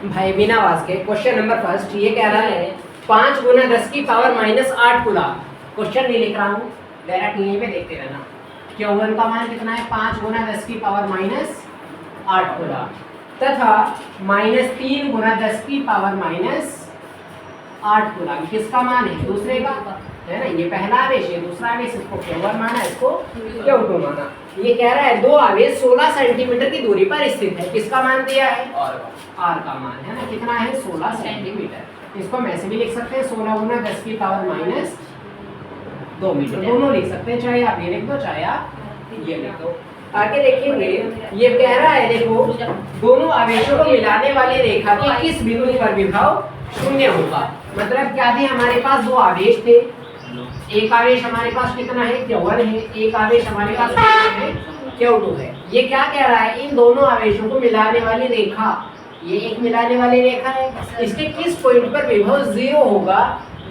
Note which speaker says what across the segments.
Speaker 1: भाई बिना आवाज के क्वेश्चन नंबर फर्स्ट ये कह रहा है 5 गुना 10 की पावर माइनस 8 कूलम। क्वेश्चन नहीं लिख रहा हूँ, डायरेक्ट यहीं पे देखते रहना। Q1 का मान कितना है? 5 गुना 10 की पावर माइनस 8 कूलम तथा माइनस 3 गुना 10 की पावर माइनस 8 कूलम। किसका मान है? दूसरे का है ना, ये पहला आवेश है, दूसरा आवेश इसको Q1 माना, इसको Q2 माना। ये कह रहा है दो आवेश 16 सेंटीमीटर की दूरी पर स्थित है। किसका मान दिया है? R का मान है ना, कितना है? 16 सेंटीमीटर। इसको हम ऐसे भी लिख सकते हैं 16 गुना 10 की पावर माइनस 2 मीटर, दोनों लिख सकते हैं, चाहे आप ये लिख दो चाहे आप ये लिख दो। आगे देखेंगे, ये कह रहा है देखो दोनों आवेशों को मिलाने वाली रेखा के किस बिंदु पर विभव शून्य होगा। मतलब क्या थे? हमारे पास दो आवेश थे, एक आवेश हमारे पास कितना है? Q1 है, एक आवेश हमारे पास कितना है? Q2 है। ये क्या कह रहा है? इन दोनों आवेशों को मिलाने वाली रेखा, ये एक मिलाने वाली रेखा है, इसके किस पॉइंट पर विभव 0 होगा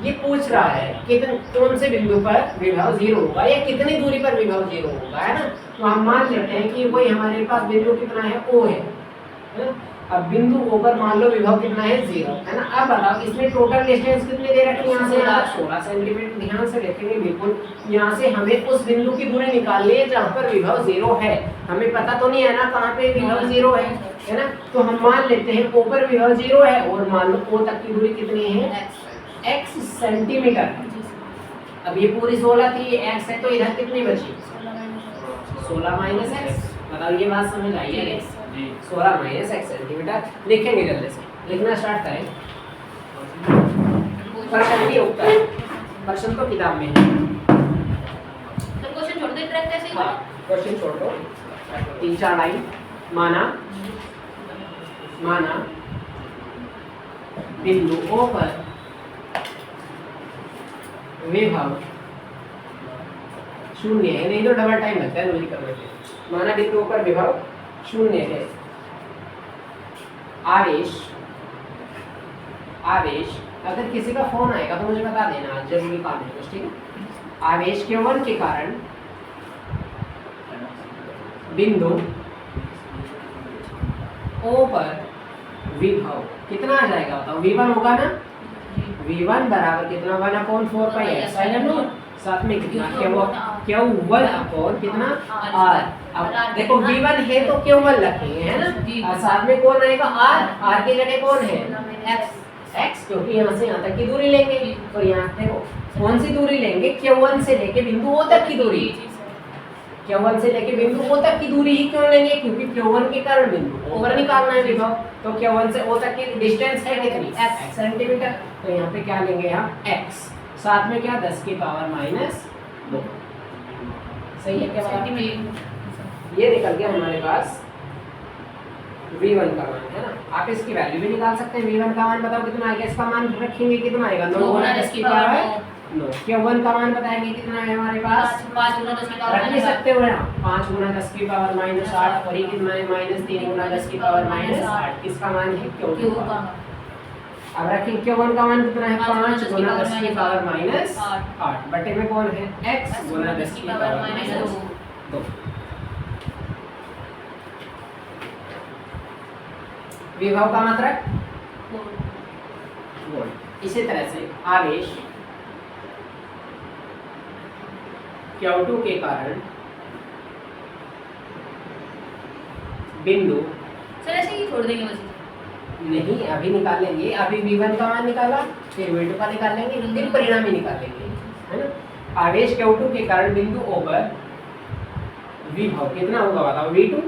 Speaker 1: ये पूछ रहा है। कितने कौन से बिंदु पर विभव 0 होगा या कितनी दूरी पर विभव 0 होगा, है ना। तो हम मान लेते हैं कि वही हमारे पास बिंदु कितना है? O है ना? अब बिंदु O पर मान लो विभव कितना है? 0 है ना। अब बताओ इसमें टोटल डिस्टेंस कितनी दे रखी है? यहाँ से यहाँ 16 सेंटीमीटर। ध्यान से देखेंगे बिल्कुल, यहाँ से हमें उस बिंदु की दूरी निकालनी है जहाँ पर विभव 0 है। हमें पता तो नहीं है ना कहाँ पे विभव 0 है ना। तो हम मान लेते हैं O पर विभव 0 है और मान लो O तक की दूरी कितनी है? x centimetre. अब ये पूरी 16 थी, ये x है, तो इधर कितनी बची? 16 माइनस x। बताओ ये बात समझ आई है? 16 माइनस x सेंटीमीटर। लिखेंगे जल्दी से, लिखना स्टार्ट करें। प्रश्न भी होता है, प्रश्न तो किताब में है।
Speaker 2: तो क्वेश्चन छोड़ दे, ट्रैक कैसे?
Speaker 1: हाँ, क्वेश्चन छोड़ दो। 3-4 लाइन। माना बिंदु O पर विभव शून्य है, नहीं तो डबल टाइम लगता है मुझे करने में। माना बिंदु पर विभव शून्य है। आवेश अगर किसी का फोन आएगा तो मुझे बता देना, जरूरी काम है कुछ, ठीक है। आवेश Q1 के कारण बिंदु O पर विभव कितना आ जाएगा बताओ? V1 होगा ना। V1 बराबर कितना? 1/4 पाई एप्सिलॉन नॉट। साथ में कितना? Q1 अपॉन कितना? R। अब देखो V1 है तो Q1 रखेंगे, है ना। और साथ में कौन आएगा? R। R की जगह कौन है? X, क्योंकि यहाँ से यहाँ तक की दूरी लेंगे। तो यहाँ देखो कौन सी दूरी लेंगे? Q1 से लेके बिंदु O तक की दूरी। Q1 से लेके बिंदु O तक की दूरी ही क्यों लेंगे? क्योंकि Q1 के कारण बिंदु O पर निकालना है विभव। तो Q1 से O तक की डिस्टेंस है कितनी? x centimetre. तो यहाँ पे क्या लेंगे हम? x। साथ में क्या? 10 की पावर माइनस 2। सही है क्या बात? ये निकल गया हमारे पास V1 का मान, है ना। आप इसकी वैल्यू भी निकाल सकते हैं। V1 का मान बताओ कितना आएगा? इसका मान रखेंगे कितना आएगा? 9 गुना 10 की पावर 9। Q1 का मान बताएंगे कितना है हमारे पास?
Speaker 2: 5 गुना 10 की पावर
Speaker 1: रख नहीं सकते हो ना, 5 गुना 10 की पावर माइनस 8 और ये कितना है? माइनस 3 गुना 10 की पावर माइनस 8। किसका मान है? Q2 का। अब रखें Q1 का मान कितना है? 5 गुना 10 की पावर माइनस 8 बटे में कौन है? x गुना 10 की पावर माइनस 2। विभव का मात्रक वोल्ट। इसी तरह से आवेश Q2 के कारण बिंदु,
Speaker 2: सर ऐसे ही छोड़ देंगे बस।
Speaker 1: नहीं अभी निकाल लेंगे। अभी V1 का मान निकाला, फिर V2 का निकाल लेंगे, फिर परिणाम ही निकाल लेंगे, है ना। आवेश Q2 के कारण बिंदु O पर विभव कितना होगा बताओ? V2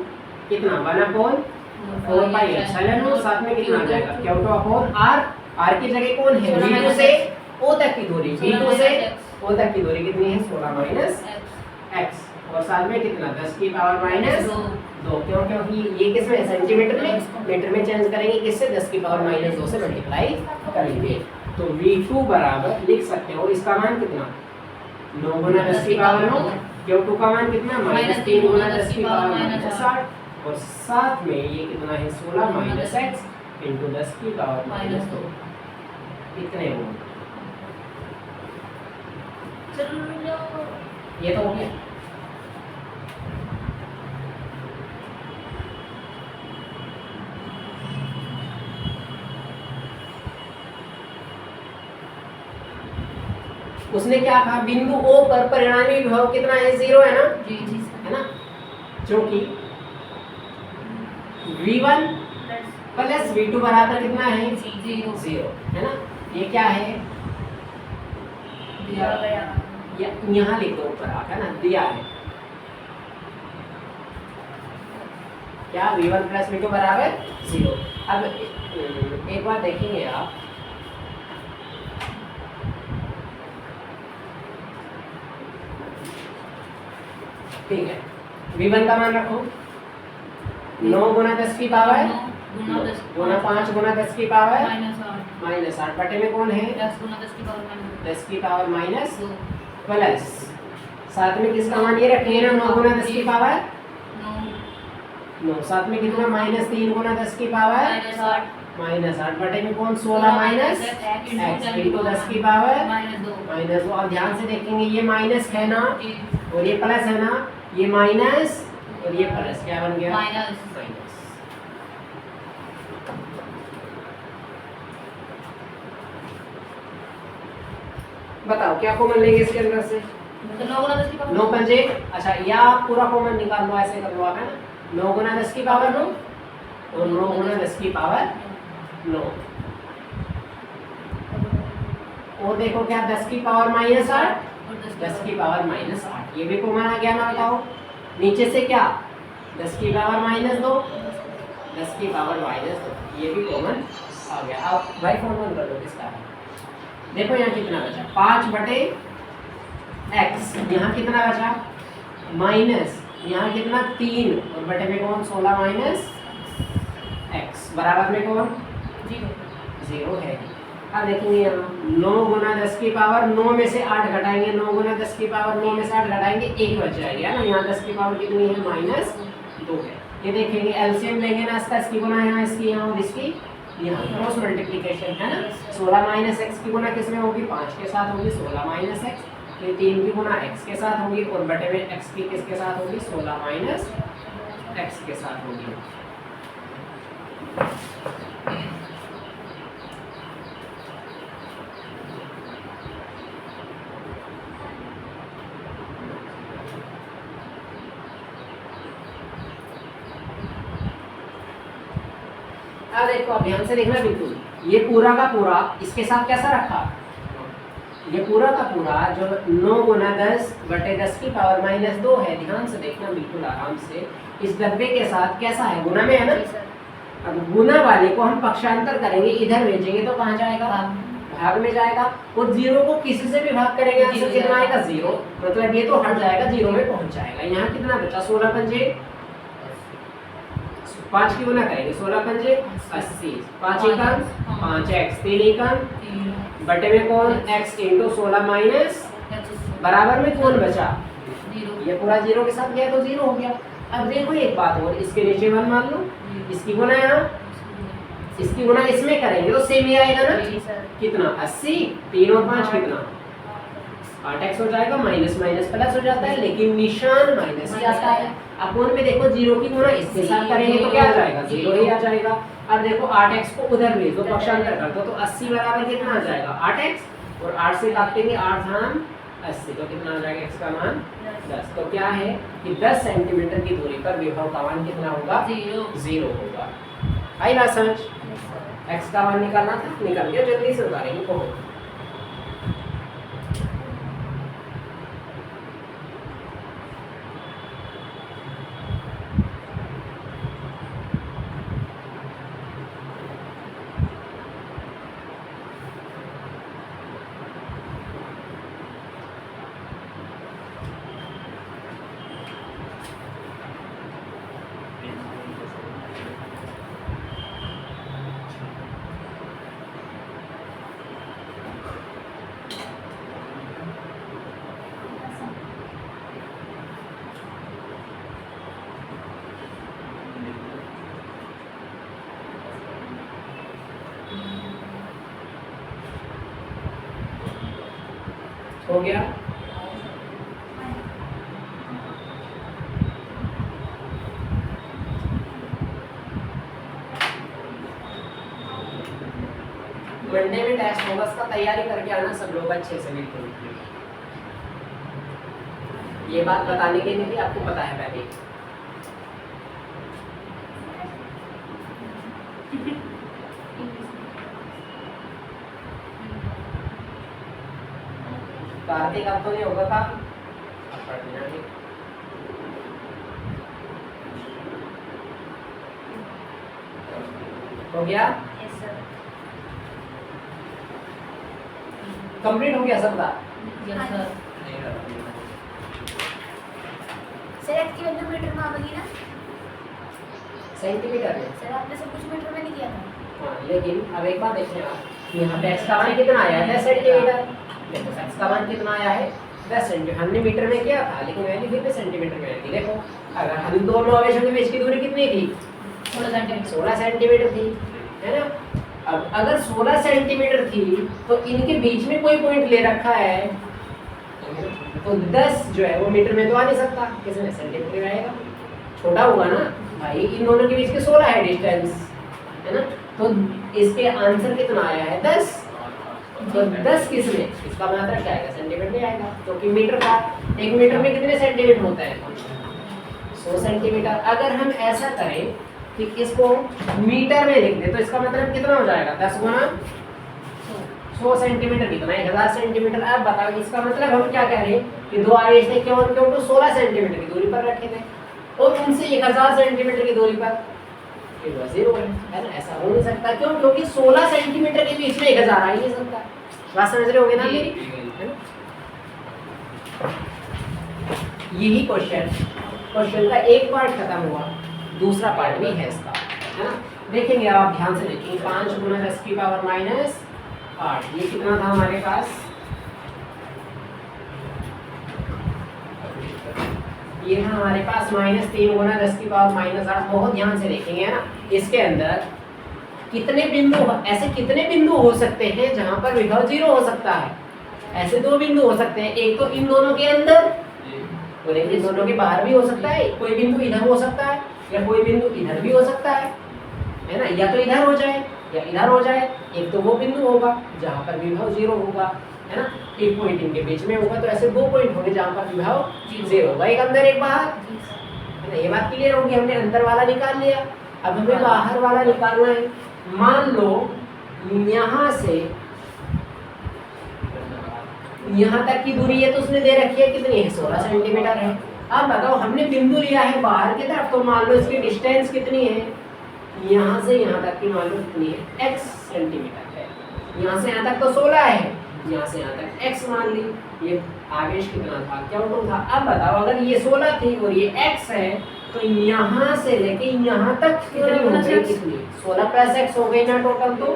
Speaker 1: कितना? 1/4 पाई एप्सिलॉन नॉट। साथ में कितना आ जाएगा? Q2 upon R। R की जगह कौन है? V2 से O तक की दूरी। V2 से O तक की दूरी कितनी है? 16 माइनस x। और साथ में कितना? 10 की पावर माइनस 2। क्यों? क्योंकि ये किस में? सेंटीमीटर में। मीटर में चेंज करेंगे किससे? 10 की पावर माइनस 2 से मल्टीप्लाई करेंगे। तो V2 बराबर लिख सकते हो, इसका मान कितना? 9 गुना 10 की पावर 9। Q2 का मान कितना? माइनस 3 गुना 10 की पावर माइनस 8। और साथ में ये कितना है? 16 माइनस x इंटू 10 की पावर माइनस 2। कितने हो? ये तो हो गया। उसने क्या कहा, बिंदु ओ पर परिणामी विभव कितना है, 0 है ना,
Speaker 2: जी जी सर।
Speaker 1: है ना, जो कि V1 प्लस V2 बराबर कितना है, 0 है ना। ये क्या है,
Speaker 2: दिया गया।
Speaker 1: यहाँ लिख दो ऊपर आकर ना, दिया है क्या, V1 प्लस V2 बराबर 0। अब एक बार देखेंगे आप, ठीक है, V1 का मान रखो 9 गुना 10 की पावर गुना 5 गुना 10 की पावर माइनस 8 बटे में कौन है, 10 की पावर माइनस प्लस, साथ में किसका मान ये रखेंगे ना, 9 गुना 10 की पावर 9, साथ में कितना माइनस 3 गुना 10 की पावर माइनस 8 बटे में कौन, 16 माइनस x इंटू 10 की पावर माइनस 2। अब ध्यान से देखेंगे, ये माइनस है ना और ये प्लस है ना, ये माइनस और ये प्लस, क्या बन गया,
Speaker 2: माइनस।
Speaker 1: बताओ क्या कॉमन लेंगे इसके अंदर से, 9 पंजे, अच्छा या पूरा कॉमन निकाल लो, ऐसे कर लो आप, है ना, 9 गुना 10 की पावर 9 और 9 गुना 10 की पावर 9, और देखो क्या, 10 की पावर माइनस 8, 10 की पावर माइनस 8, ये भी कॉमन आ गया ना, बताओ नीचे से क्या, 10 की पावर माइनस 2, 10 की पावर माइनस 2, ये भी कॉमन आ गया। अब भाई कॉमन कर लो किसका है, देखो यहाँ कितना बचा, 5 बटे x, यहाँ कितना बचा माइनस, यहाँ कितना 3 और बटे में कौन, 16 माइनस x बराबर में कौन, 0 है। अब देखेंगे यहाँ 9 गुना 10 की पावर 9 में से 8 घटाएंगे, 9 गुना 10 की पावर 9 में से 8 घटाएंगे, 1 बच जाएगी, है ना, यहाँ 10 की पावर कितनी है, माइनस 2 है। ये देखेंगे एलसीएम लेंगे ना इसका, इसकी गुना यहाँ, इसकी यहाँ और इसकी यहाँ, क्रॉस मल्टीप्लिकेशन है ना, 16 माइनस एक्स की गुना किस में होगी, 5 के साथ होगी, 16 माइनस एक्स, ये 3 की गुना x के साथ होगी और बटे में x की किसके साथ होगी, 16 माइनस x के साथ होगी। अब देखो, अब ध्यान से देखना बिल्कुल, ये पूरा का पूरा इसके साथ कैसा रखा, ये पूरा का पूरा जो 9 गुना 10 बटे 10 की पावर माइनस 2 है, ध्यान से देखना बिल्कुल आराम से, इस डब्बे के साथ कैसा है, गुना में है ना। अब गुना वाले को हम पक्षांतर करेंगे, इधर भेजेंगे तो कहाँ जाएगा, भाग में जाएगा, और 0 को किसी से भी भाग करेंगे, आंसर कितना आएगा, 0, मतलब ये तो हट जाएगा, 0 में पहुंच जाएगा। यहाँ कितना बचा, 16 पंजे 5 की गुना करेंगे, 16 पंजे 80, 5 एकम 5x, 3 एकम बटे में कौन, x इंटू 16 माइनस बराबर में कौन बचा, ये पूरा 0 के साथ गया तो 0 हो गया। अब देखो एक बात और, इसके नीचे 1 मान लो, इसकी गुना यहाँ, इसकी गुना इसमें करेंगे तो सेम ही आएगा ना, कितना 80, 3 और 5 कितना 8x हो जाएगा, माइनस माइनस प्लस हो जाता है, लेकिन निशान माइनस ही आता है। अपोन में देखो 0 की गुना इसके साथ करेंगे तो क्या आ जाएगा, 0 ही आ जाएगा। अब देखो 8x को उधर भेज दो, पक्षांतर कर दो, तो 80 बराबर कितना आ जाएगा, 8x, और 8 से काटेंगे 8 धाम 80, तो कितना आ जाएगा, x का मान 10। तो क्या है कि 10 सेंटीमीटर की दूरी पर विभव का मान कितना होगा, 0 होगा। आई बात समझ, x का मान निकालना था, निकल गया, जल्दी से उतारेंगे को। हो गया, मंडे में टेस्ट होगा, उसका तैयारी करके आना सब लोग अच्छे से बिल्कुल। ये बात बताने के लिए भी आपको पता है पहले। कार्तिक अब तो नहीं होगा का हो गया,
Speaker 2: यस सर।
Speaker 1: कंप्लीट हो गया सबका।
Speaker 2: Yes sir.
Speaker 3: सर एक्स की वैल्यू मीटर में आवेगी ना?
Speaker 1: सेंटीमीटर में।
Speaker 3: सर आपने सब कुछ मीटर में नहीं किया था।
Speaker 1: हाँ, लेकिन अब एक बात देखिए आप, यहाँ पे x का मान कितना आया है 10 सेंटीमीटर। देखो x का मान कितना आया है 10 सेंटीमीटर। हमने मीटर में किया था लेकिन वैल्यू फिर भी सेंटीमीटर में आई थी। देखो अगर हम दोनों आवेशों के बीच की दूरी कितनी थी 16 सेंटीमीटर थी, है ना। अब अगर 16 सेंटीमीटर थी तो इनके बीच में कोई पॉइंट ले रखा है तो 10 जो है वो मीटर में तो आ नहीं सकता, किसमें सेंटीमीटर में आएगा, छोटा होगा ना भाई। इन दोनों के बीच के 16 है डिस्टेंस, है ना। तो इसके आंसर कितना आया है 10। तो 10 किसमें, इसका मात्रक क्या आएगा सेंटीमीटर में आएगा, क्योंकि मीटर का 1 मीटर में कितने सेंटीमीटर होता है 100 सेंटीमीटर। अगर हम ऐसा करें कि इसको मीटर में लिख दे तो इसका मतलब कितना हो जाएगा 10 गुना 100 सेंटीमीटर कितना 1000 सेंटीमीटर। अब बताओ इसका मतलब हम क्या कह रहे हैं कि दो आवेश ने क्यों क्यों तो 16 सेंटीमीटर की दूरी पर रखे थे और उनसे 1000 सेंटीमीटर की दूरी पर, ये बस 0 है ना। ऐसा हो नहीं सकता, क्यों, क्योंकि 16 सेंटीमीटर के बीच में 1000 आ ही नहीं सकता। बात समझ रहे होगे ना मेरी, है ना। यही क्वेश्चन का एक पार्ट खत्म हुआ, दूसरा पार्ट भी है इसका, है ना। देखेंगे आप ध्यान से देखिए 5 गुना 10 की पावर माइनस 8, ये कितना था हमारे पास, ये था हमारे पास -3 गुना 10 की पावर माइनस 8। बहुत ध्यान से देखेंगे, है ना। इसके अंदर कितने बिंदु, ऐसे कितने बिंदु हो सकते हैं जहां पर विभव 0 हो सकता है। ऐसे 2 बिंदु हो सकते हैं, एक तो इन दोनों के अंदर और एक इन दोनों के बाहर भी हो सकता है। कोई बिंदु इधर हो सकता है या कोई बिंदु इधर भी हो सकता है ना। या तो इधर हो जाए या इधर हो जाए। एक तो वो बिंदु होगा जहां पर विभव 0 होगा, है ना। एक पॉइंट इनके बीच में होगा, तो ऐसे 2 पॉइंट होंगे जहां पर विभव 0 होगा, एक अंदर एक बाहर, है ना। ये बात क्लियर होगी। हमने अंदर वाला निकाल लिया, अब हमें बाहर वाला निकालना है। मान लो यहाँ से यहाँ तक की दूरी है तो उसने दे रखी है कितनी है 16 सेंटीमीटर है। अब बताओ हमने बिंदु लिया है बाहर की तरफ, तो मान लो इसकी डिस्टेंस कितनी है, यहाँ से यहाँ तक की मान लो कितनी है x सेंटीमीटर है। यहाँ से यहाँ तक तो 16 है, यहाँ से यहाँ तक x मान ली। ये आवेश कितना था, क्या था। अब बताओ अगर ये 16 थी और ये x है तो यहाँ से लेके यहाँ तक कितनी हो गई, कितनी 16 प्लस x हो गई ना टोटल। तो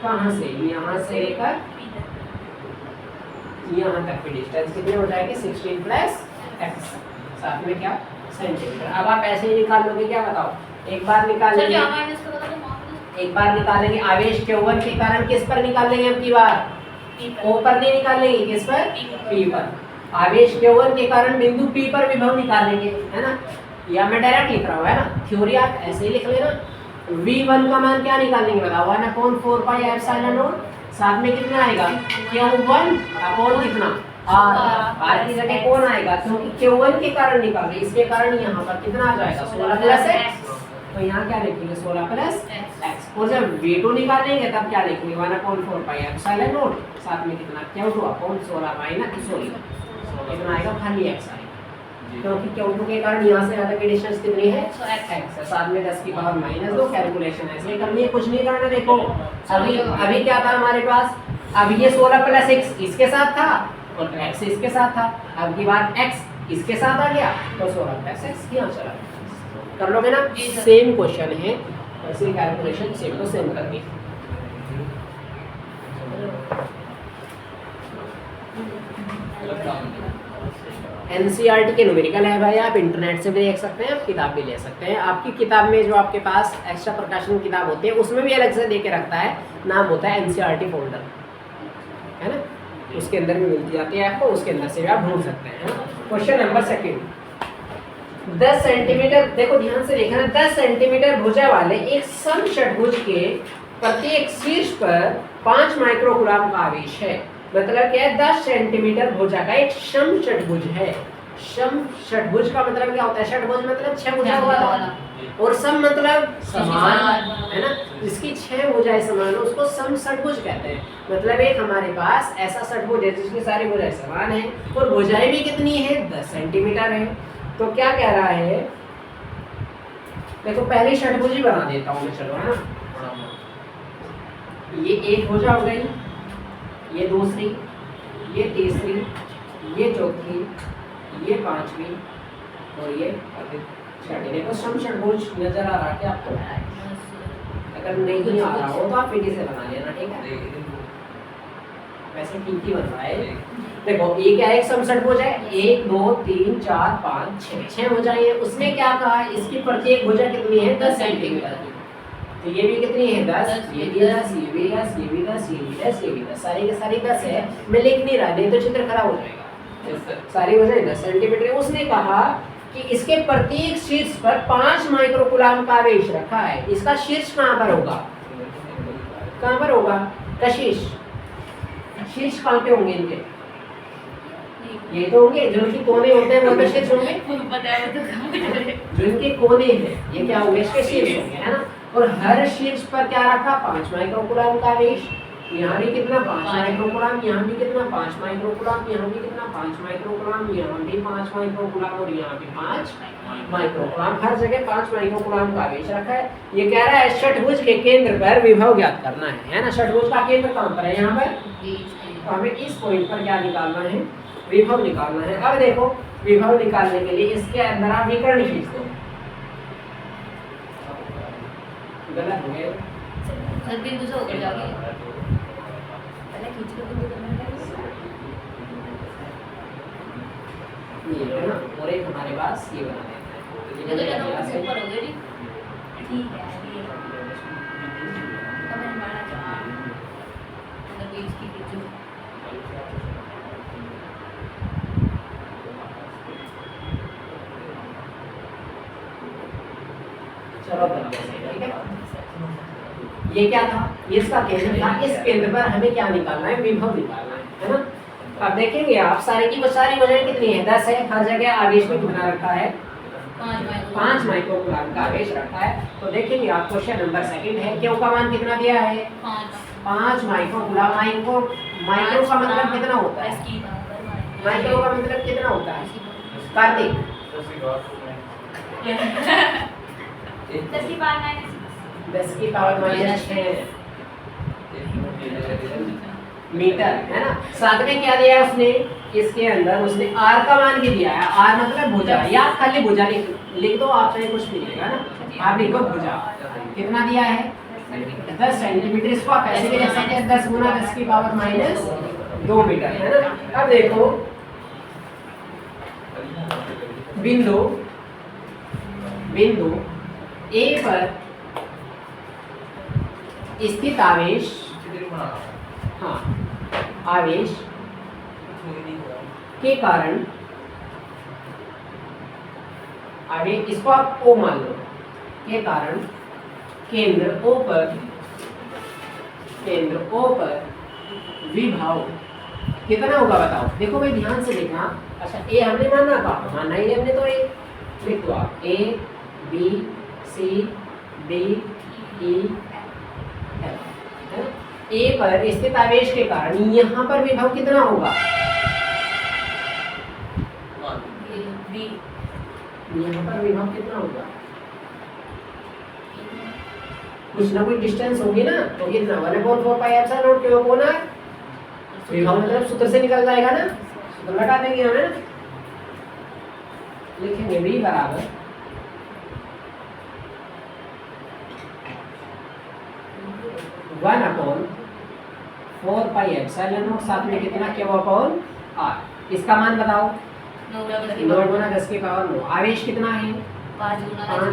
Speaker 1: कहाँ से, यहाँ से लेकर यहाँ तक की डिस्टेंस कितनी हो जाएगी 16 प्लस x, साथ में क्या सेंटीमीटर। अब आप ऐसे ही निकाल लोगे, क्या बताओ, एक बार निकालेंगे, एक बार निकालेंगे आवेश Q1 के कारण किस पर निकालेंगे अब की बार, O पर नहीं निकालेंगे, किस पर, P पर। आवेश Q1 के कारण बिंदु P पर विभव निकालेंगे, है ना। या मैं डायरेक्ट लिख रहा हूँ, है ना। थ्योरी आप ऐसे ही लिख लेना। V1 का मान क्या निकालेंगे बताओ, 1/4 पाई एप्सिलॉन नॉट, साथ में कितना आएगा Q1 अपॉन कितना R की जगह कौन आएगा, क्योंकि Q1 के कारण निकाल रहे, इसके कारण यहाँ पर कितना आ जाएगा 16 प्लस x। तो यहाँ क्या लिखेंगे 16 प्लस x। और जब V2 निकालेंगे तब क्या लिखेंगे 1/4 पाई एप्सिलॉन नॉट, साथ में कितना Q2 अपॉन 16 माइनस 16, कितना आएगा खाली x आएगा, क्योंकि Q2 के कारण यहाँ से यहाँ तक की डिस्टेंस कितनी है x, साथ में 10 की पावर माइनस 2। कैलकुलेशन ऐसे करनी है, कुछ नहीं करना। देखो अभी क्या था हमारे पास, अब ये 16 प्लस x इसके साथ था और x इसके साथ था। अब की बार x इसके साथ आ गया तो 16 प्लस x यहाँ चला गया। कर लोगे ना, सेम क्वेश्चन है, ऐसे कैलकुलेशन सेम टू सेम करनी। एनसीईआरटी के न्यूमेरिकल है भाई, आप इंटरनेट से भी देख सकते हैं, आप किताब भी ले सकते हैं। आपकी किताब में जो आपके पास एक्स्ट्रा प्रकाशन की किताब होती है उसमें भी अलग से दे के रखता है, नाम होता है एनसीईआरटी फोल्डर, है ना। उसके अंदर भी मिलती जाती है आपको, उसके अंदर से भी आप ढूंढ सकते हैं। क्वेश्चन नंबर 2, 10 सेंटीमीटर, देखो ध्यान से देखना, 10 सेंटीमीटर भुजा वाले एक समषटभुज के प्रत्येक शीर्ष पर 5 माइक्रोकूलम का आवेश है। मतलब क्या है, 10 सेंटीमीटर भुजा का एक सम षटभुज है। सम षटभुज का मतलब क्या होता है? षटभुज मतलब 6 भुजा वाला, और सम मतलब समान, है ना। जिसकी 6 भुजाएं समान हो उसको सम षटभुज कहते हैं। मतलब एक हमारे पास ऐसा षटभुज है जिसकी सारी भुजाएं समान है और भुजाएं भी कितनी है? 10 सेंटीमीटर है। तो क्या कह रहा है, देखो पहली षटभुज ही बना देता हूँ मैं, चलो, है ना। ये एक भुजा हो गई, ये दूसरी, ये तीसरी, ये चौथी, ये पांचवी और ये छठी। देखो सम षटभुज नजर आ रहा है क्या आपको? अगर नहीं आ रहा हो तो आप फिर से बना लेना, ठीक है। वैसे ठीक ही बन रहा है। देखो ये क्या है? एक सम षटभुज है। 1 2 3 4 5 6 भुजाएं हैं। उसने क्या कहा? इसकी प्रत्येक भुजा कितनी है? 10 सेंटीमीटर की। तो ये भी कितनी है? 10, ये भी 10, ये भी 10, ये भी 10, ये भी 10, ये भी 10, सारी की सारी 10 है। मैं लिख नहीं रहा, नहीं तो चित्र खराब हो जाएगा। सारी भुजाएं 10 सेंटीमीटर है। उसने कहा कि इसके प्रत्येक शीर्ष पर 5 माइक्रोकूलम का आवेश रखा है। इसका शीर्ष कहाँ पर होगा? कहाँ पर होगा? कशिश शीर्ष कहाँ पे होंगे इनके? ये तो होंगे जो इनके कोने होते हैं, वो तो शीर्ष होंगे। जो इनके कोने हैं ये क्या होंगे? इसके शीर्ष होंगे, है ना। और हर शीर्ष पर क्या रखा? 5 माइक्रोकूलम का आवेश। यहाँ भी कितना? 5 माइक्रोकूलम। यहाँ भी कितना? 5 माइक्रोकूलम। यहाँ भी कितना? 5 माइक्रोकूलम। यहाँ भी 5 माइक्रोकूलम और यहाँ भी 5 माइक्रोकूलम। हर जगह 5 माइक्रोकूलम का आवेश रखा है। ये कह रहा है षटभुज के केंद्र पर विभव ज्ञात करना है ना। षटभुज का केंद्र कहाँ पर है? यहाँ पर। तो हमें इस पॉइंट पर क्या निकालना है? विभव निकालना है। अब देखो विभव निकालने के लिए इसके अंदर आप विकर्ण खींच दो। गलत हो गया
Speaker 2: सर, बिंदु से होकर जाओगे।
Speaker 3: पहले खींच के बिंदु करना है।
Speaker 1: ये है ना, और एक हमारे पास ये बना देते
Speaker 2: ये तो
Speaker 1: हैं।
Speaker 2: जरा ऊपर हो गया जी।
Speaker 3: ठीक है, ये कमेंट मारना चाहिए।
Speaker 2: अगर बीच की खींचो।
Speaker 1: चलो ठीक है। ये क्या था? इसका केंद्र था। इस केंद्र पर हमें क्या निकालना है? विभव निकालना है ना। अब देखेंगे आप सारी की सारी भुजाएं कितनी है? 10 है। हर जगह आवेश में कितना रखा है? 5 माइक्रोकूलम का आवेश रखा है। तो देखेंगे आप क्वेश्चन नंबर 2 है। क्यों का मान कितना दिया है? 5 माइक्रोकूलम। माइक्रो का मतलब कितना होता है? माइक्रो का मतलब कितना होता है? कार्तिक
Speaker 3: 10 की पावर माइनस
Speaker 1: 10 की पावर माइनस 6 मीटर, है ना। साथ में क्या दिया है उसने? इसके अंदर उसने आर का मान भी दिया है। आर मतलब भुजा, या खाली भुजा लिख दो आप, चाहे कुछ भी लिखेगा ना। आप लिखो भुजा कितना दिया है? 10 सेंटीमीटर। इसको आप ऐसे भी लिख सकते हैं 10 गुना 10 की पावर माइनस 2 मीटर, है ना। अब देखो बिंदु ए पर स्थित आवेश, हाँ, आवेश के कारण आवेश, इसको आप O मान लो, के कारण केंद्र O पर विभव कितना होगा बताओ। देखो भाई ध्यान से देखना। अच्छा ए हमने माना था, माना ही हमने, तो ए लिख दो आप। A B C D E F, है ना। ए पर स्थित आवेश के कारण यहाँ पर विभव कितना होगा? यहाँ पर विभव कितना होगा? कुछ ना कुछ डिस्टेंस होगी ना, तो कितना 1/4 पाई एप्सिलॉन क्यों होना? विभव मतलब सूत्र से निकल जाएगा ना, सूत्र लगा देंगे हमें। लिखेंगे v बराबर one upon 4 pi epsilon not, साथ में कितना Q अपॉन r। इसका मान बताओ। 9 गुना 10 की पावर 9। आवेश कितना है? 5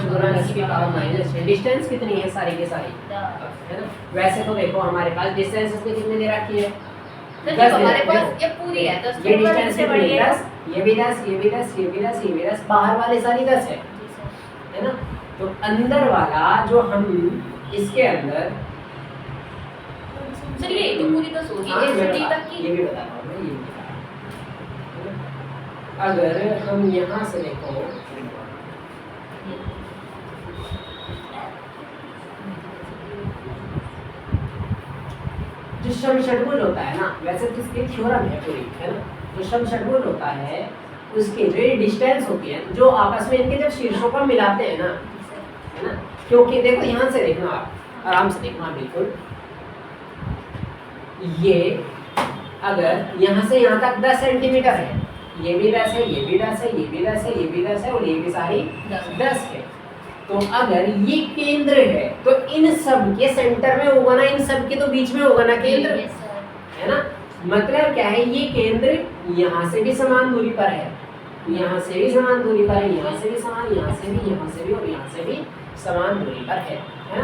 Speaker 1: गुना 10 की पावर माइनस 6। डिस्टेंस कितनी है? सारी की सारी, है ना। वैसे तो देखो हमारे पास डिस्टेंस इसमें कितनी दे रखी है? 10
Speaker 2: हमारे पास ये पूरी है 10।
Speaker 1: ये डिस्टेंस से बड़ी है 10, ये भी 10, ये भी 10, ये भी 10, ये भी 10, बाहर वाले सारी 10 है ना। तो अंदर वाला जो हम इसके अंदर
Speaker 2: सर ये तो पूरी 10 होगी
Speaker 1: हाँ,
Speaker 2: A से
Speaker 1: मैं
Speaker 2: D
Speaker 1: बता-
Speaker 2: तक की।
Speaker 1: ये भी बता रहा हूँ मैं, ये भी बता रहा हूँ। अगर हम यहाँ से देखो जो शम षटभुज होता है ना, वैसे तो इसकी थ्योरम है पूरी, है ना। जो शम षटभुज होता है उसकी जो ये डिस्टेंस होती है, जो आपस में इनके जब शीर्षों को मिलाते हैं ना, है ना, क्योंकि देखो यहाँ से देखना, आप आराम से देखना बिल्कुल, ये अगर यहाँ से यहाँ तक 10 सेंटीमीटर है, ये भी 10 है, ये भी 10 है, ये भी 10 है, ये भी 10 है और ये भी सारी 10 है। तो अगर ये केंद्र है तो इन सब के सेंटर में होगा ना, इन सब के तो बीच में होगा ना केंद्र,
Speaker 2: Yes, sir.
Speaker 1: है ना। मतलब क्या है, ये केंद्र यहाँ से भी समान दूरी पर है, यहाँ से भी समान दूरी पर है, यहाँ से भी समान, यहाँ से भी, यहाँ से भी और यहाँ से भी समान दूरी पर है ना।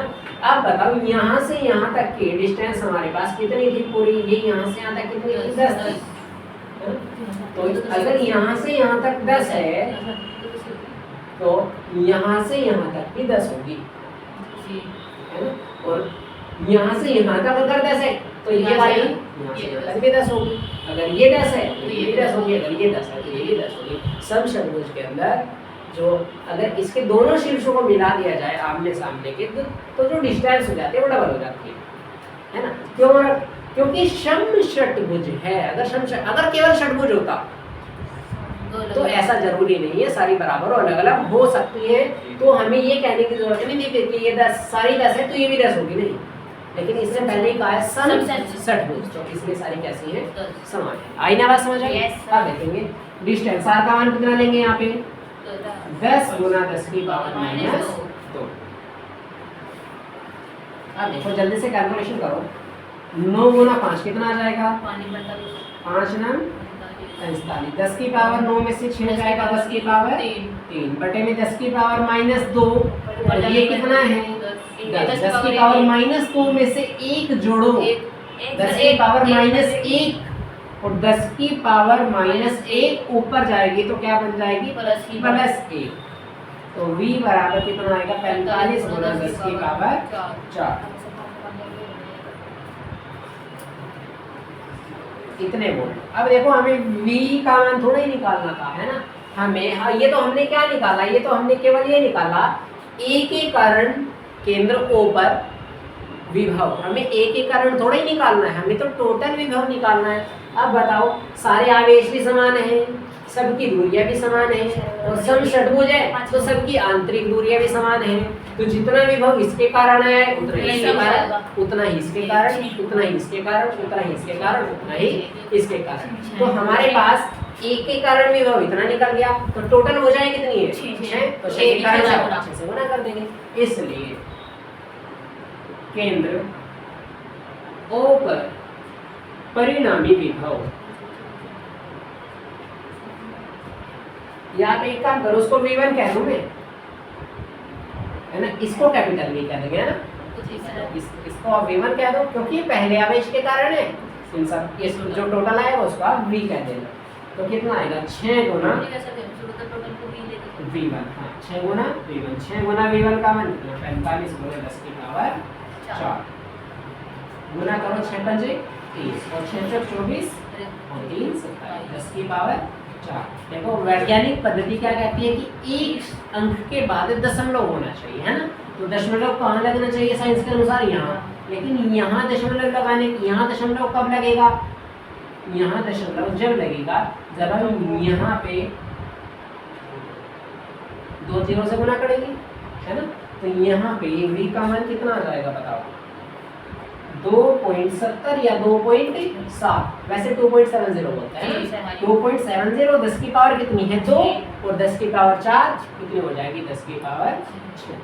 Speaker 1: अब बताओ यहाँ से यहाँ तक की डिस्टेंस हमारे पास कितनी थी पूरी, ये यहाँ से यहाँ तक कितनी थी, 10 थी, है ना? तो अगर यहाँ से यहाँ तक 10 है तो यहाँ से यहाँ तक भी 10 होगी, है ना। और यहाँ से यहाँ तक अगर 10 है तो ये वाली यहाँ से यहाँ तक भी 10 होगी, अगर ये 10 है तो ये भी 10 होगी, अगर ये 10 है तो ये भी 10 होगी। सम षटभुज के अंदर जो अगर इसके दोनों शीर्षों को मिला दिया जाए आमने सामने के, तो जो डिस्टेंस हो जाती है वो डबल हो जाती है ना। क्यों? क्योंकि शम षटभुज है। अगर केवल षटभुज होता तो ऐसा जरूरी नहीं है, सारी बराबर और अलग अलग हो सकती है, तो हमें ये कहने की जरूरत नहीं थी कि ये 10 सारी 10 है तो ये भी 10 होगी, नहीं। लेकिन इससे पहले ही कहा है सम षटभुज, तो इसलिए सारी कैसी है, समान है। आई ना बात समझ आई?
Speaker 2: Yes,
Speaker 1: अब देखेंगे डिस्टेंस आर का मान कितना लेंगे यहाँ पे, 10 गुना 10 की पावर माइनस 2। अब देखो जल्दी से कैलकुलेशन करो, 9 गुना 5 कितना आ जाएगा, 5 नम 45, 10 की पावर 9 में से 6 जाएगा, 10 की पावर 3 बटे में 10 की पावर माइनस 2, और ये कितना है 10 की पावर माइनस 2 में से 1 जोड़ो, 10 की पावर माइनस 1 और 10 की पावर माइनस 1 ऊपर जाएगी तो क्या बन जाएगी, प्लस 1। तो v बराबर कितना आएगा, 45 गुना 10 की पावर 4, इतने वोल्ट। अब देखो हमें v का मान थोड़ा ही निकालना था, है ना। हमें ये तो हमने क्या निकाला, ये तो हमने केवल ये निकाला A के कारण केंद्र O पर विभव, हमें A के कारण थोड़ा ही निकालना है, हमें तो टोटल विभव निकालना है। अब बताओ सारे आवेश भी समान हैं, सबकी दूरियां भी समान हैं, और सम षटभुज है तो सबकी आंतरिक दूरियां भी समान हैं, तो जितना विभव इसके कारण है उतना ही इसके कारण, उतना ही इसके कारण, उतना ही इसके कारण, उतना ही इसके कारण, उतना ही इसके कारण। तो हमारे पास एक के कारण विभव इतना निकल गया, तो टोटल हो जाए कितनी है, 6, तो 6 के कारण 6 से गुना कर देंगे। इसलिए केंद्र O पर परिणामी विभव, या एक काम करो, उसको V1 कह दूं मैं, है ना, इसको कैपिटल V कह देंगे, है ना। इसको आप V1 कह दो क्योंकि पहले आवेश के कारण है, इन सब ये जो टोटल आएगा उसको आप V कह देना। तो कितना आएगा, 6 गुना V1, हाँ 6 गुना V1, 6 गुना V1 का मान 45 गुना 10 की पावर 4, गुना करो 6 पंजे 30 और 6 चौक 24 और 3 27, 10 की पावर 4। देखो वैज्ञानिक पद्धति क्या कहती है कि एक अंक के बाद दशमलव होना चाहिए, है ना। तो दशमलव कहाँ लगना चाहिए साइंस के अनुसार, यहाँ, लेकिन यहाँ दशमलव लगाने, यहाँ दशमलव कब लगेगा, यहाँ दशमलव जब लगेगा जब हम यहाँ पे 2 0 से गुना करेंगे, है ना। तो यहाँ पे v का मान कितना आ जाएगा बताओ, 2.70 या 2.7, वैसे 2.70 बोलते हैं ना, 2.70, 10 की पावर कितनी है 2 और 10 की पावर 4 कितनी हो जाएगी, 10 की पावर 6,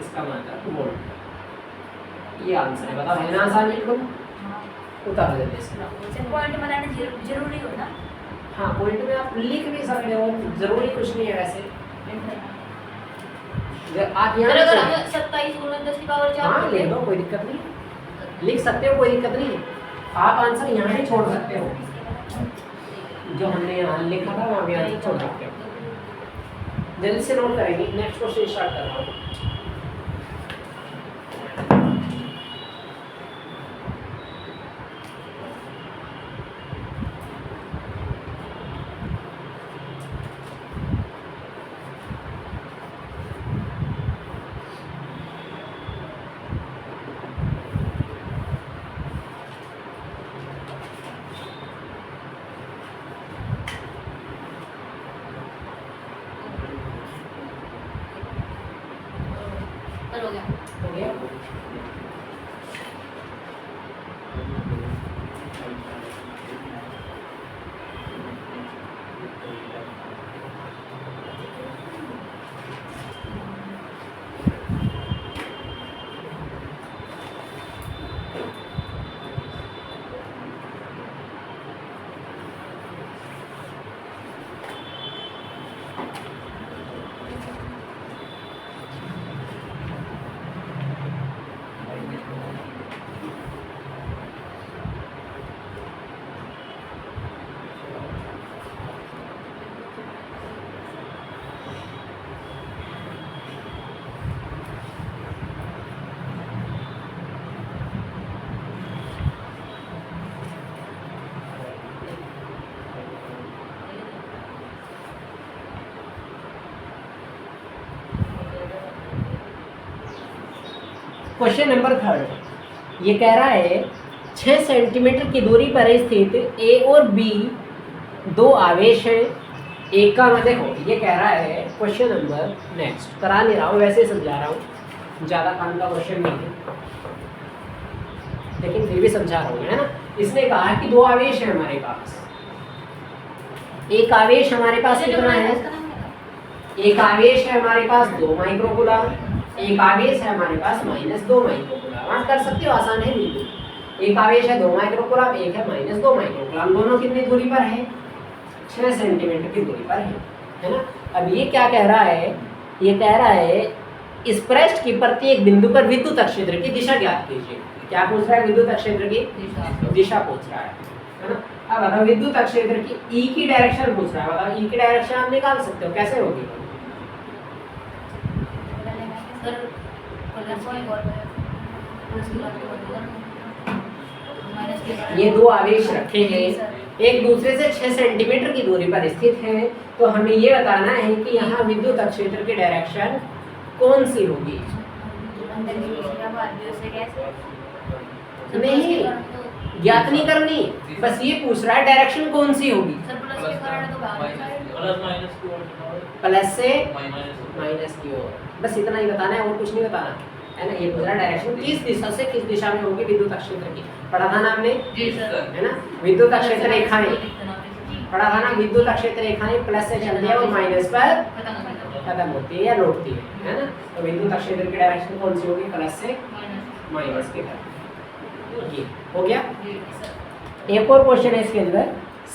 Speaker 1: इसका मतलब वोल्ट। ये आंसर है, बताओ है ना आसान बिल्कुल, उतार देते इसको।
Speaker 3: पॉइंट बनाना जरूरी हो ना,
Speaker 1: हाँ पॉइंट में आप लिख भी सकते हो, जरूरी कुछ नहीं है वैसे। आप यहाँ
Speaker 2: 27 गुना 10 की पावर 4,
Speaker 1: हाँ ले लो, कोई दिक्कत नहीं, लिख सकते हो, कोई दिक्कत नहीं है। आप आंसर यहाँ ही छोड़ सकते हो, जो हमने यहाँ लिखा था वहाँ भी आंसर छोड़ सकते हो। जल्दी से नोट करेंगे, नेक्स्ट क्वेश्चन स्टार्ट कर रहा हूँ। क्वेश्चन नंबर 3 ये कह रहा है 6 सेंटीमीटर की दूरी पर स्थित ए और बी दो आवेश हैं। एक का मैं देखो ये कह रहा है क्वेश्चन नंबर नेक्स्ट करा नहीं रहा हूँ, वैसे ही समझा रहा हूँ, ज़्यादा काम का क्वेश्चन नहीं है लेकिन फिर भी समझा रहा हूँ, है ना। इसने कहा कि दो आवेश है हमारे पास। एक आवेश हमारे पास कितना है, एक आवेश है हमारे पास 2 माइक्रोकूलम, एक आवेश है हमारे पास -2 माइक्रोकूलम। आप कर सकते हो, आसान है बिल्कुल। एक आवेश है 2 माइक्रोकूलम, एक है -2 माइक्रोकूलम, दोनों कितनी दूरी पर है, 6 सेंटीमीटर की दूरी पर है ना। अब ये क्या कह रहा है, ये कह रहा है इस पृष्ठ की प्रत्येक बिंदु पर विद्युत क्षेत्र की दिशा ज्ञात कीजिए। क्या पूछ रहा है, विद्युत क्षेत्र की दिशा पूछ रहा है ना। अब बताओ विद्युत क्षेत्र की ई की डायरेक्शन पूछ रहा है, बताओ ई की डायरेक्शन आप निकाल सकते हो, कैसे होगी। ये दो आवेश रखे हैं, एक दूसरे से 6 सेंटीमीटर की दूरी पर स्थित हैं, तो हमें ये बताना है कि यहाँ विद्युत क्षेत्र की डायरेक्शन कौन सी होगी। नहीं ज्ञात नहीं करनी, बस ये पूछ रहा है डायरेक्शन कौन सी होगी। प्लस से माइनस की ओर, बस इतना ही बताना है और कुछ नहीं बताना है ना। ये पूछ रहा डायरेक्शन किस दिशा से किस दिशा में होगी विद्युत क्षेत्र की, पढ़ा था ना आपने, है ना। विद्युत क्षेत्र रेखाएं पढ़ा था ना, विद्युत क्षेत्र रेखाएं प्लस से चलती है और माइनस पर खत्म होती है या लौटती है ना। तो विद्युत क्षेत्र की डायरेक्शन कौन सी होगी, प्लस से माइनस की तरफ। ये हो गया। एक और क्वेश्चन है इसके अंदर,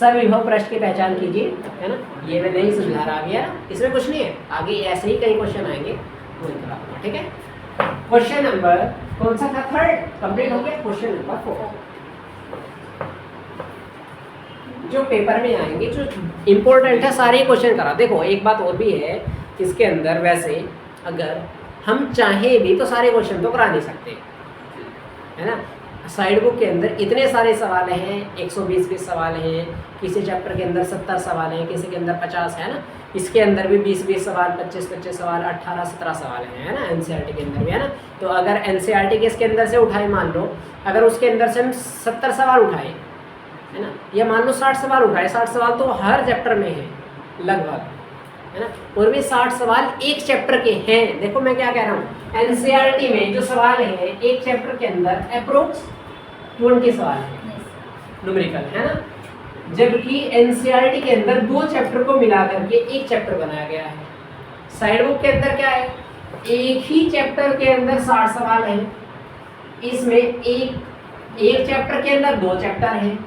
Speaker 1: सविभव पृष्ठ की पहचान कीजिए, है ना। ये मैं नहीं समझा रहा अभी, है ना, इसमें कुछ नहीं है, आगे ऐसे ही कई क्वेश्चन आएंगे वो करा, ठीक है। क्वेश्चन नंबर कौन सा था, 3 कंप्लीट हो गया। क्वेश्चन नंबर 4 जो पेपर में आएंगे, जो इम्पोर्टेंट है सारे क्वेश्चन करा। देखो एक बात और भी है इसके अंदर, वैसे अगर हम चाहें भी तो सारे क्वेश्चन तो करा नहीं सकते, है ना। साइड बुक के अंदर इतने सारे सवाल हैं, 120 सवाल हैं, किसी चैप्टर के अंदर 70 सवाल हैं, किसी के अंदर 50 है ना। इसके अंदर भी 20 सवाल, 25 सवाल, 18-17 सवाल हैं, है ना। एनसीईआरटी के अंदर भी, है ना। तो अगर एनसीईआरटी के इसके अंदर से उठाए, मान लो अगर उसके अंदर से हम 70 सवाल उठाए, है ना, या मान लो 60 सवाल उठाए, 60 सवाल तो हर चैप्टर में है लगभग, है ना। और भी 60 सवाल एक चैप्टर के हैं। देखो मैं क्या कह रहा हूँ, एनसीईआरटी में जो सवाल है एक चैप्टर के अंदर अप्रोक्स 20 सवाल है न्यूमेरिकल, है ना। जबकि एनसीईआरटी के अंदर 2 चैप्टर को मिला करके एक चैप्टर बनाया गया है। साइड बुक के अंदर क्या है, एक ही चैप्टर के अंदर 60 सवाल हैं, इसमें एक चैप्टर के अंदर 2 चैप्टर हैं।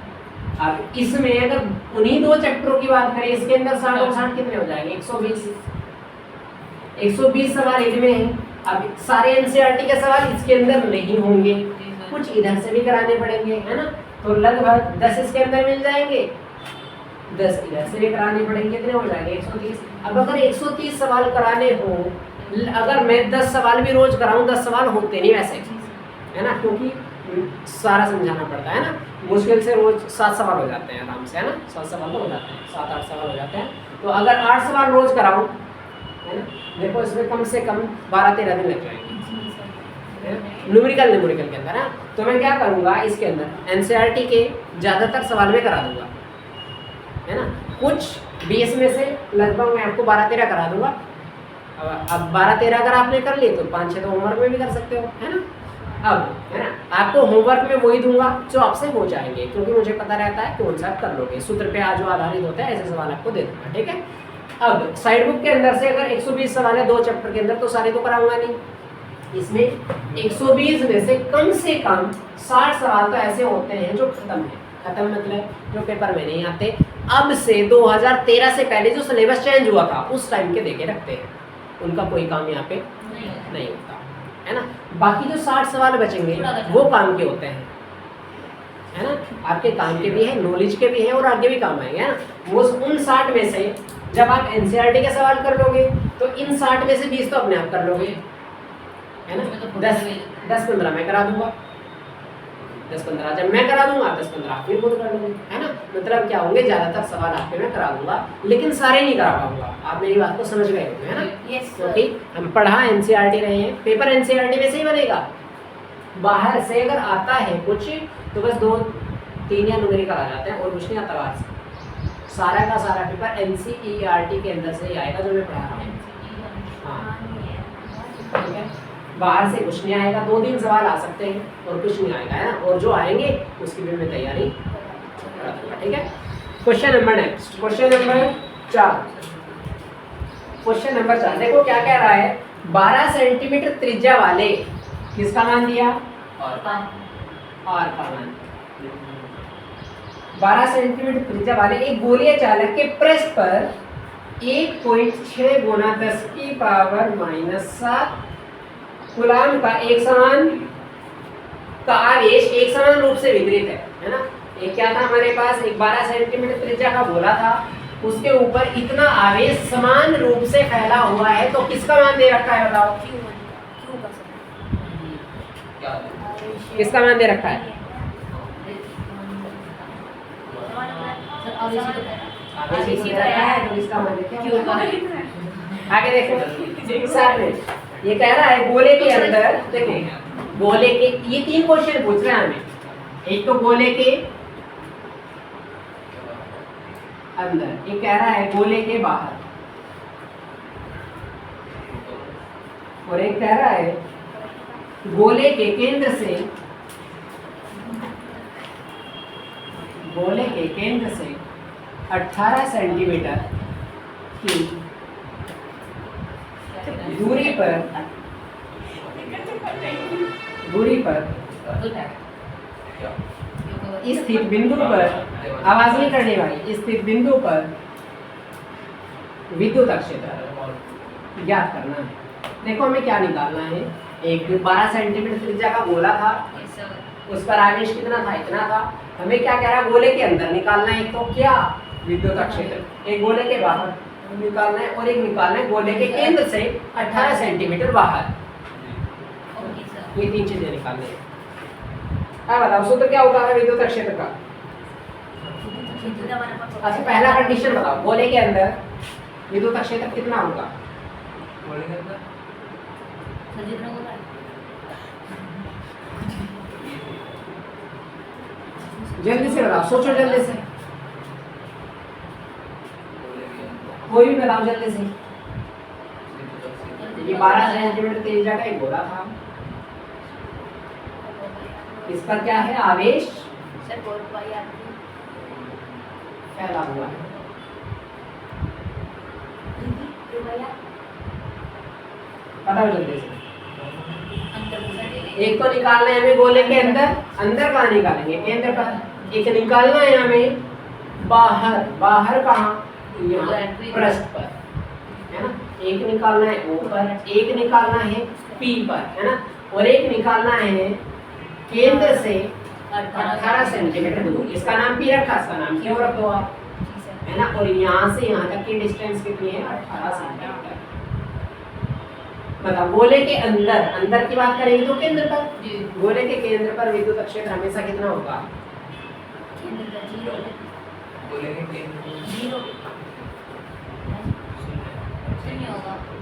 Speaker 1: अब इसमें अगर उन्हीं 2 चैप्टरों की बात करें, इसके अंदर 60 और 60 कितने हो जाएंगे, 120 सवाल इनमें हैं। अब सारे एनसीईआरटी के सवाल इसके अंदर नहीं होंगे, कुछ इधर से भी कराने पड़ेंगे, है ना। तो लगभग 10 इसके अंदर मिल जाएंगे, 10 इधर से भी कराने पड़ेंगे, कितने हो जाएंगे 130। अब अगर 130 सवाल कराने हो, अगर मैं 10 सवाल भी रोज कराऊं, 10 सवाल होते नहीं वैसे, है ना, क्योंकि सारा समझाना पड़ता है ना। मुश्किल से रोज 7 सवाल हो जाते हैं आराम से, है ना, 7 सवाल तो हो जाते हैं, 7-8 सवाल हो जाते हैं। तो अगर 8 सवाल रोज कराऊं, है ना, देखो इसमें कम से कम 12-13 दिन लग जाएंगे न्यूमेरिकल के अंदर, है। तो मैं क्या करूँगा, इसके अंदर एनसीईआरटी के ज़्यादातर सवाल में करा दूंगा, है ना। कुछ 20 में से लगभग मैं आपको 12-13 करा दूंगा। अब 12-13 अगर आपने कर लिए तो 5-6 तो होमवर्क में भी कर सकते हो, है ना। अब है ना, आपको होमवर्क में वही दूंगा जो आपसे हो जाएंगे, क्योंकि मुझे पता रहता है कौन सा आप कर लोगे, सूत्र पे जो आधारित होता है ऐसे सवाल आपको दे दूंगा, ठीक है। अब साइड बुक के अंदर से अगर 120 सवाल है 2 चैप्टर के अंदर, तो सारे तो कराऊंगा नहीं, इसमें 120 में से कम 60 सवाल तो ऐसे होते हैं जो खत्म है। खत्म मतलब जो पेपर में नहीं आते। अब से 2013 से पहले जो सिलेबस चेंज हुआ था उस टाइम के देके रखते हैं, उनका कोई काम यहाँ पे नहीं होता है ना। बाकी जो 60 सवाल बचेंगे वो काम के होते हैं, है ना, आपके काम के भी है, नॉलेज के भी है और आगे भी काम आएंगे, है ना। वो उन 60 में से जब आप एनसीईआरटी के सवाल कर लोगे तो इन 60 में से 20 तो अपने आप कर लोगे, है ना। 10-15 मैं करा दूंगा, 10-15 जब मैं करा दूंगा 10-15 आप फिर खुद कर लोगे, है ना। मतलब क्या होंगे, ज़्यादातर सवाल आपके मैं करा दूंगा लेकिन सारे नहीं करा पाऊंगा। आप मेरी बात को समझ गए होंगे, है ना। क्योंकि हम पढ़ा एनसीईआरटी रहे हैं, पेपर एनसीईआरटी में से ही बनेगा। बाहर से अगर आता है कुछ तो बस 2-3 या न्यूमेरिकल आ जाते हैं और कुछ नहीं आता बाहर से। सारा का सारा पेपर एनसीईआरटी के अंदर से ही आएगा जो मैं पढ़ा रहा हूँ। हाँ ठीक है, बाहर से कुछ नहीं आएगा। 2-3 सवाल आ सकते हैं और कुछ नहीं आएगा, है ना। और जो आएंगे उसकी भी मैं तैयारी करा दूंगा, ठीक है। Question number next, question number 4। Question number 4 देखो क्या कह रहा है। 12 सेंटीमीटर त्रिज्या वाले, किसका मान दिया, और का मान। 12 सेंटीमीटर त्रिज्या वाले एक गोलीय चालक के पृष्ठ पर 1.6 गुना 10 की पावर -7 कूलाम का एक समान का आवेश एक समान रूप से वितरित है ना। एक क्या था हमारे पास, एक 12 सेंटीमीटर त्रिज्या का गोला था, उसके ऊपर इतना आवेश समान रूप से फैला हुआ है, तो किसका मान दे रखा है बताओ, किसका मान दे रखा है। आगे देखो साथ में ये कह रहा है गोले के अंदर, देखो गोले के ये 3 क्वेश्चन पूछ रहे हैं हमें। एक तो गोले के अंदर, ये कह रहा है गोले के बाहर, और एक कह रहा है गोले के केंद्र से, गोले के केंद्र से 18 सेंटीमीटर की दूरी पर स्थित बिंदु पर, आवाज नहीं करने वाली, स्थित बिंदु पर विद्युत क्षेत्र ज्ञात करना है। देखो हमें क्या निकालना है। एक 12 सेंटीमीटर त्रिज्या का गोला था, उस पर आवेश कितना था, इतना था। हमें क्या कह रहा है, गोले के अंदर निकालना है। एक तो क्या, विद्युत क्षेत्र, एक गोले के बाहर निकालना है और एक निकालना है गोले के केंद्र से 18 सेंटीमीटर बाहर। ये 3 चीजें निकालनी है। बताओ सूत्र क्या होता है विद्युत क्षेत्र का। अच्छा पहला कंडीशन बताओ, गोले के अंदर विद्युत क्षेत्र कितना होगा। जल्दी से बताओ, सोचो जल्दी से, कोई भी बताओ जल्दी से। ये 12 सेंटीमीटर त्रिज्या का एक गोला था, इस पर क्या है, आवेश फैला हुआ है। बताओ जल्दी से। एक तो निकालना है हमें गोले के अंदर, अंदर कहाँ निकालेंगे, केंद्र पर। एक निकालना है हमें बाहर, बाहर कहाँ, यहाँ पृष्ठ पर, है ना। एक निकालना है ऊपर, एक निकालना है पी पर, है ना, और एक निकालना है केंद्र से 18 सेंटीमीटर दूर। इसका नाम पी रखा, इसका नाम क्यों रख दो आप, है ना। और यहाँ से यहाँ तक की डिस्टेंस कितनी है, 18 सेंटीमीटर। बताओ गोले के अंदर, अंदर की बात करेंगे तो केंद्र पर, गोले के केंद्र पर विद्युत क्षेत्र हमेशा कितना होगा,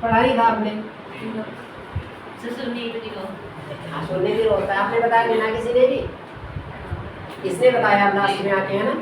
Speaker 1: पढ़ाई था आपने, हाँ सुनने भी होता है। आपने बताया बिना किसी ने भी, इसने बताया लास्ट में आके, है ना।